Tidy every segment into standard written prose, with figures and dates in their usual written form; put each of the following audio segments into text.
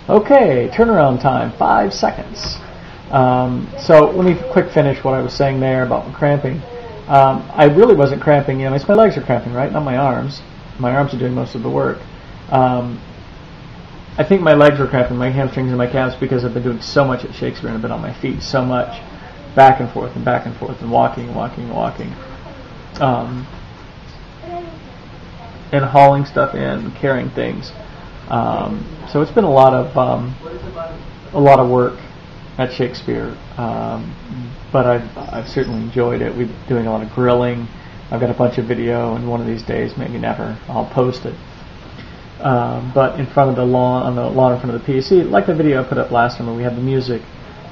Okay, turnaround time, 5 seconds. So let me quick finish what I was saying there about cramping. I really wasn't cramping. You know, it's my legs are cramping, right? Not my arms. My arms are doing most of the work. I think my legs were cramping, my hamstrings and my calves, because I've been doing so much at Shakespeare and I've been on my feet so much, back and forth and back and forth and walking, and hauling stuff in, carrying things. So it's been a lot of work at Shakespeare, but I've certainly enjoyed it. We've been doing a lot of grilling. I've got a bunch of video, and one of these days, maybe never, I'll post it. But in front of the lawn, on the lawn in front of the PAC, like the video I put up last time where we had the music,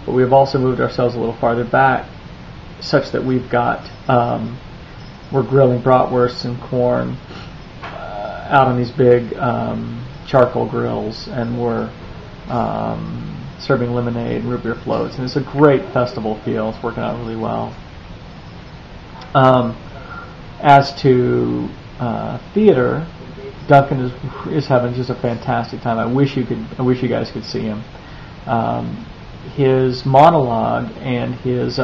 but we have also moved ourselves a little farther back, such that we've got we're grilling bratwursts and corn out on these big charcoal grills, and we're serving lemonade and root beer floats, and it's a great festival feel. It's working out really well. As to theater, Duncan is having just a fantastic time. I wish you guys could see him. His monologue and his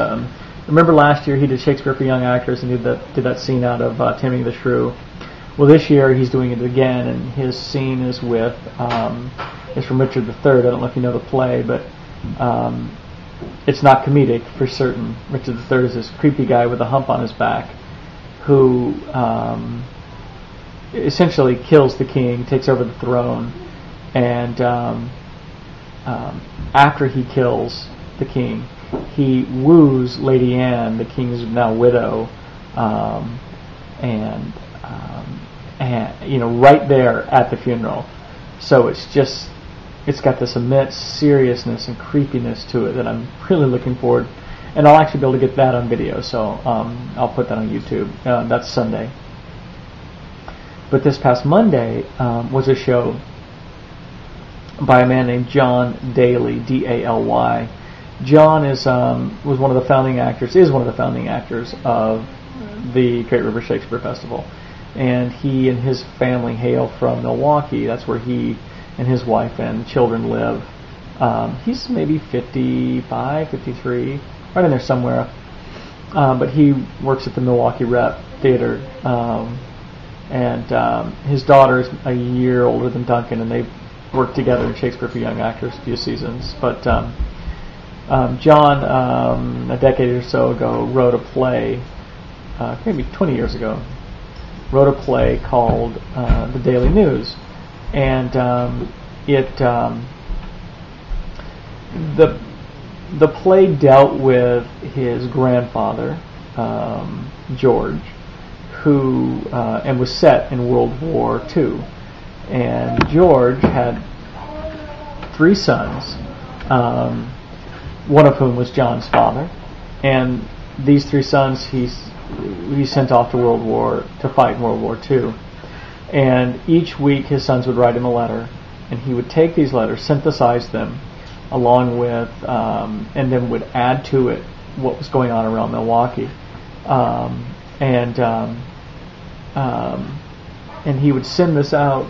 remember last year he did Shakespeare for Young Actors and did that scene out of Taming the Shrew. Well, this year he's doing it again, and his scene is with is from Richard III. I don't know if you know the play, but it's not comedic for certain. Richard III is this creepy guy with a hump on his back who essentially kills the king, takes over the throne, and after he kills the king, he woos Lady Anne, the king's now widow, and right there at the funeral. So it's got this immense seriousness and creepiness to it that I'm really looking forward. And I'll actually be able to get that on video, so I'll put that on YouTube. That's Sunday. But this past Monday was a show by a man named John Daly, D-A-L-Y. John was one of the founding actors of the Great River Shakespeare Festival. And he and his family hail from Milwaukee. That's where he and his wife and children live. He's maybe 55, 53, right in there somewhere. But he works at the Milwaukee Rep Theater. And his daughter's a year older than Duncan, and they worked together in Shakespeare for Young Actors a few seasons. But John, a decade or so ago, wrote a play, maybe 20 years ago, wrote a play called The Daily News. And the play dealt with his grandfather, George, who and was set in World War II. And George had 3 sons, one of whom was John's father. And these 3 sons he sent off to fight in World War II. And each week his sons would write him a letter, and he would take these letters, synthesize them, along with, and then would add to it what was going on around Milwaukee. And he would send this out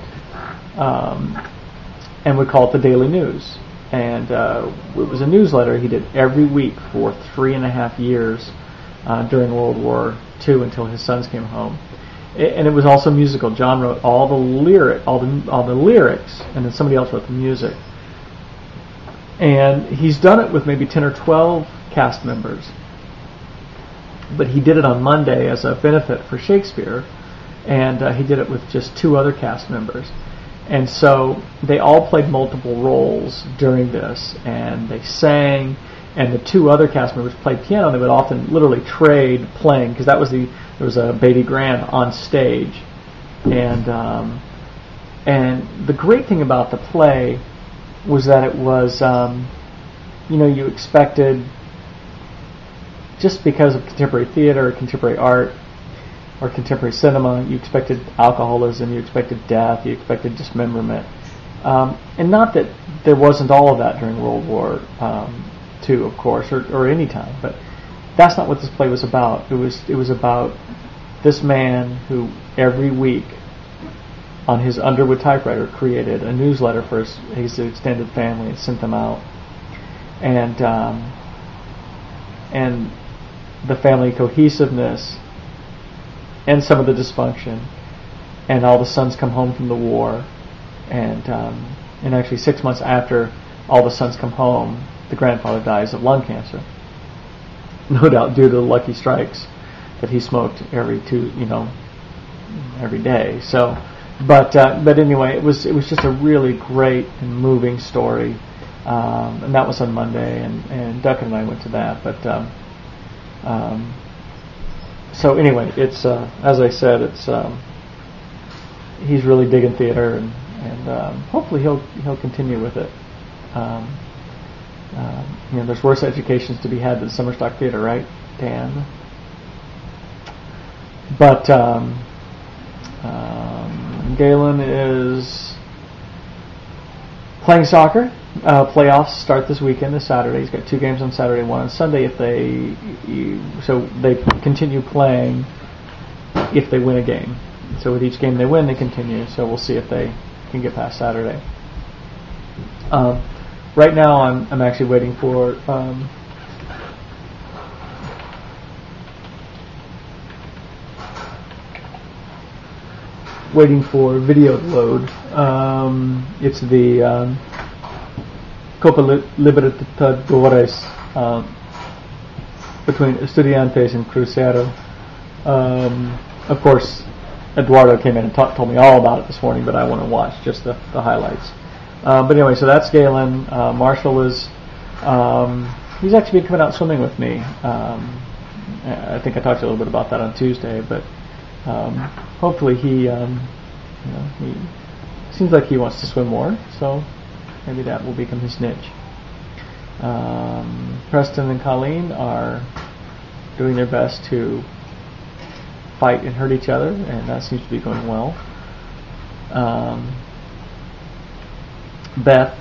and would call it the Daily News. And it was a newsletter he did every week for 3.5 years during World War II until his sons came home. And it was also musical. John wrote all the lyrics, and then somebody else wrote the music. And he's done it with maybe 10 or 12 cast members. But he did it on Monday as a benefit for Shakespeare, and he did it with just 2 other cast members. And so they all played multiple roles during this, and they sang, and the 2 other cast members played piano. They would often literally trade playing, because there was a Baby Grand on stage. And the great thing about the play was that it was, you expected, just because of contemporary theater or contemporary art or contemporary cinema, you expected alcoholism, you expected death, you expected dismemberment. And not that there wasn't all of that during World War II, of course, or any time, but that's not what this play was about. It was about this man who every week on his Underwood typewriter, created a newsletter for his extended family and sent them out. And the family cohesiveness and some of the dysfunction, and all the sons come home from the war, and actually 6 months after all the sons come home, the grandfather dies of lung cancer. No doubt due to the Lucky Strikes that he smoked every day. So, but anyway, it was just a really great and moving story, and that was on Monday, and Duncan and I went to that. But so anyway, it's as I said, it's he's really digging theater, and hopefully he'll continue with it. There's worse educations to be had than summer stock theater, right, Dan? But Galen is playing soccer. Playoffs start this weekend, this Saturday. He's got 2 games on Saturday, 1 on Sunday. So they continue playing if they win a game. So with each game they win, they continue. So we'll see if they can get past Saturday. Right now, I'm actually waiting for video to load. It's the Copa Libertadores between Estudiantes and Cruzeiro. Of course, Eduardo came in and told me all about it this morning, but I want to watch just the highlights. But anyway, so that's Galen. Marshall is, he's actually been coming out swimming with me. I think I talked a little bit about that on Tuesday, but hopefully he seems like he wants to swim more, so maybe that will become his niche. Preston and Colleen are doing their best to fight and hurt each other, and that seems to be going well. Beth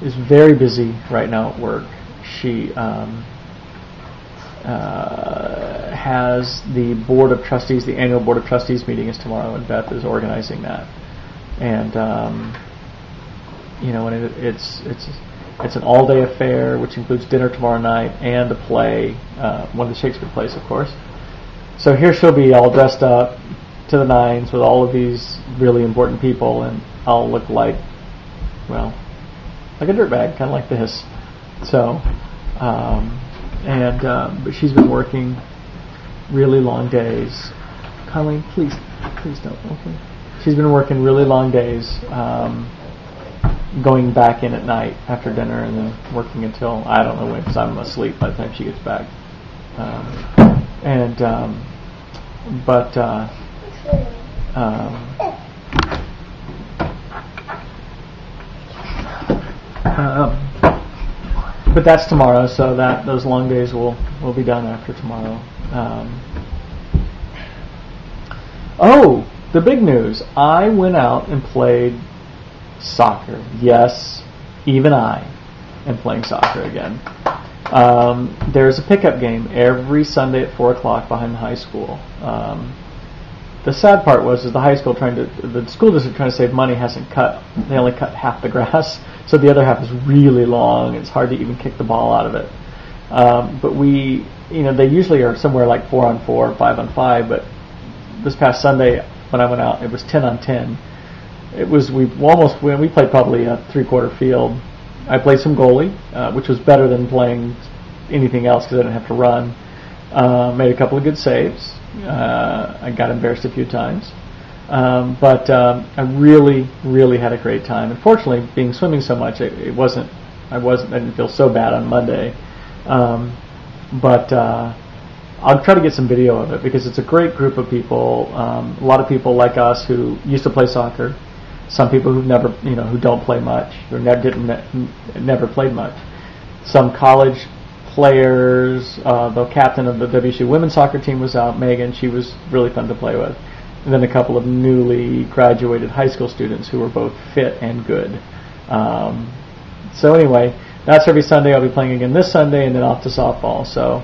is very busy right now at work. She has the board of trustees. The annual board of trustees meeting is tomorrow, and Beth is organizing that. And it's an all-day affair, which includes dinner tomorrow night and a play, one of the Shakespeare plays, of course. So here she'll be all dressed up to the nines with all of these really important people, and I'll look like a dirtbag, kind of like this. So, but she's been working really long days. Colleen, please don't. Okay. She's been working really long days, going back in at night after dinner, and then working until I don't know when, because I'm asleep by the time she gets back. But that's tomorrow, so those long days will be done after tomorrow. The big news. I went out and played soccer. Yes, even I am playing soccer again. There's a pickup game every Sunday at 4 o'clock behind the high school. The sad part is the high school the school district trying to save money they only cut half the grass, so the other half is really long. It's hard to even kick the ball out of it. But they usually are somewhere like 4-on-4, 5-on-5, but this past Sunday when I went out, it was 10-on-10. We played probably a 3/4 field. I played some goalie, which was better than playing anything else because I didn't have to run. Made a couple of good saves. I got embarrassed a few times. But I really, really had a great time. Unfortunately, being swimming so much, I didn't feel so bad on Monday. But I'll try to get some video of it because it's a great group of people. A lot of people like us who used to play soccer. Some people who don't play much or never played much. Some college players. The captain of the WSU women's soccer team was out, Megan. She was really fun to play with. And then a couple of newly graduated high school students who were both fit and good. So anyway, that's every Sunday. I'll be playing again this Sunday and then off to softball. So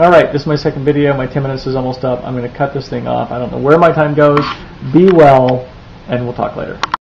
Alright, this is my second video. My 10 minutes is almost up. I'm going to cut this thing off. I don't know where my time goes. Be well, and we'll talk later.